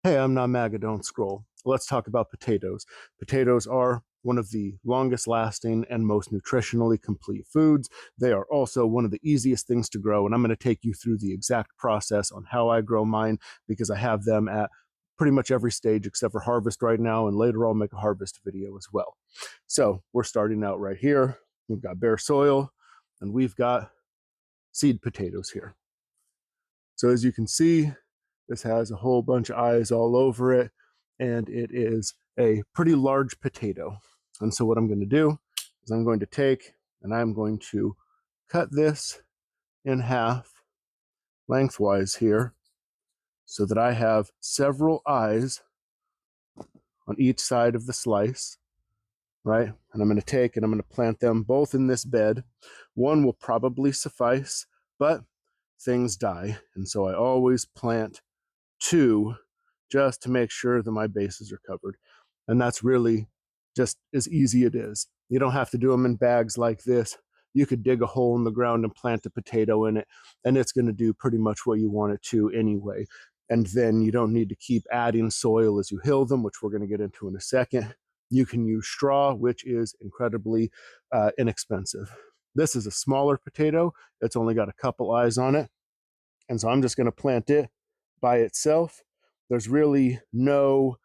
Hey, I'm not MAGA, don't scroll. Let's talk about potatoes. Potatoes are one of the longest lasting and most nutritionally complete foods. They are also one of the easiest things to grow, and I'm going to take you through the exact process on how I grow mine because I have them at pretty much every stage except for harvest right now, and later I'll make a harvest video as well. So we're starting out right here. We've got bare soil, and we've got seed potatoes here. So as you can see, this has a whole bunch of eyes all over it, and it is a pretty large potato. And so what I'm going to do is I'm going to take and I'm going to cut this in half lengthwise here so that I have several eyes on each side of the slice, right? And I'm going to take and I'm going to plant them both in this bed. One will probably suffice, but things die. And so I always plant two just to make sure that my bases are covered. And that's really just as easy it is. You don't have to do them in bags like this. You could dig a hole in the ground and plant a potato in it, and it's going to do pretty much what you want it to anyway. And then you don't need to keep adding soil as you hill them, which we're going to get into in a second. You can use straw, which is incredibly inexpensive. This is a smaller potato. It's only got a couple eyes on it. And so I'm just going to plant it by itself. There's really no,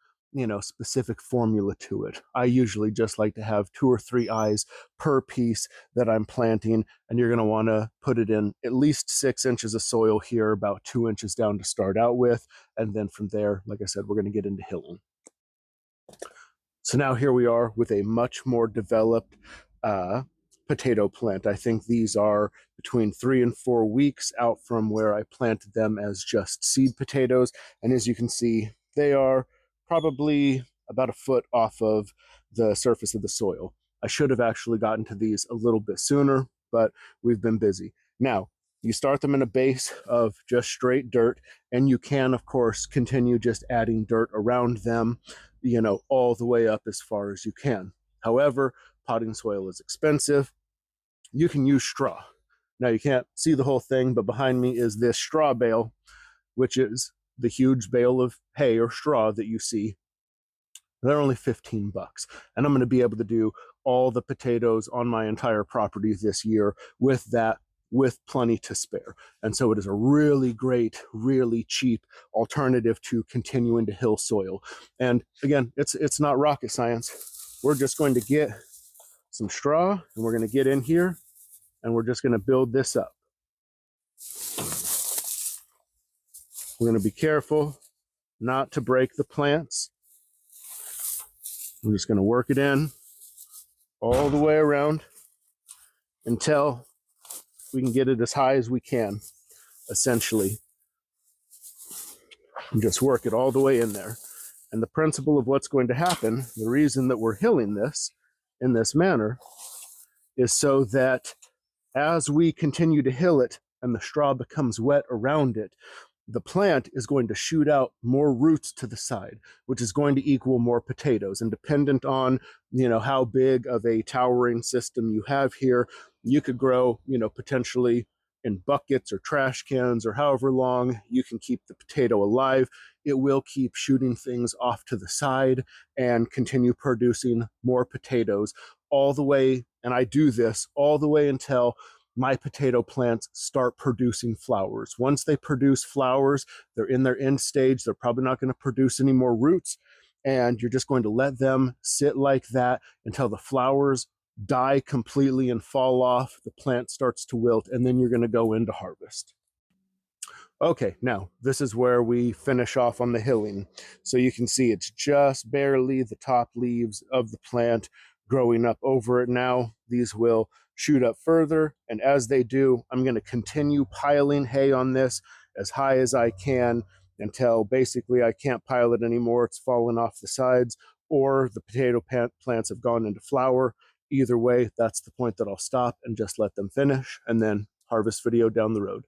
specific formula to it. I usually just like to have 2 or 3 eyes per piece that I'm planting, and you're going to want to put it in at least 6 inches of soil here, about 2 inches down to start out with, and then from there, like I said, we're going to get into hilling. So now here we are with a much more developed potato plant. I think these are between 3 and 4 weeks out from where I planted them as just seed potatoes. And as you can see, they are probably about a foot off of the surface of the soil. I should have actually gotten to these a little bit sooner, but we've been busy. Now, you start them in a base of just straight dirt, and you can, of course, continue just adding dirt around them, all the way up as far as you can. However, potting soil is expensive. You can use straw. Now, you can't see the whole thing, but behind me is this straw bale, which is the huge bale of hay or straw that you see. They're only $15, and I'm going to be able to do all the potatoes on my entire property this year with that, with plenty to spare. And so it is a really great, really cheap alternative to continuing to hill soil. And again, it's not rocket science. We're just going to get some straw, and we're going to get in here, and we're just going to build this up. We're going to be careful not to break the plants. We're just going to work it in all the way around until we can get it as high as we can, essentially. And just work it all the way in there. And the principle of what's going to happen, the reason that we're hilling this in this manner, is so that as we continue to hill it and the straw becomes wet around it, the plant is going to shoot out more roots to the side, which is going to equal more potatoes. And dependent on, how big of a towering system you have here, you could grow, potentially in buckets or trash cans, or however long you can keep the potato alive. It will keep shooting things off to the side and continue producing more potatoes all the way. And I do this all the way until my potato plants start producing flowers. Once they produce flowers, they're in their end stage. They're probably not going to produce any more roots. And you're just going to let them sit like that until the flowers die completely and fall off. The plant starts to wilt, and then you're going to go into harvest. Okay, now this is where we finish off on the hilling. So you can see it's just barely the top leaves of the plant growing up over it now. These will shoot up further, and as they do, I'm going to continue piling hay on this as high as I can until basically I can't pile it anymore. It's fallen off the sides, or the potato plants have gone into flower. Either way, that's the point that I'll stop and just let them finish, and then harvest video down the road.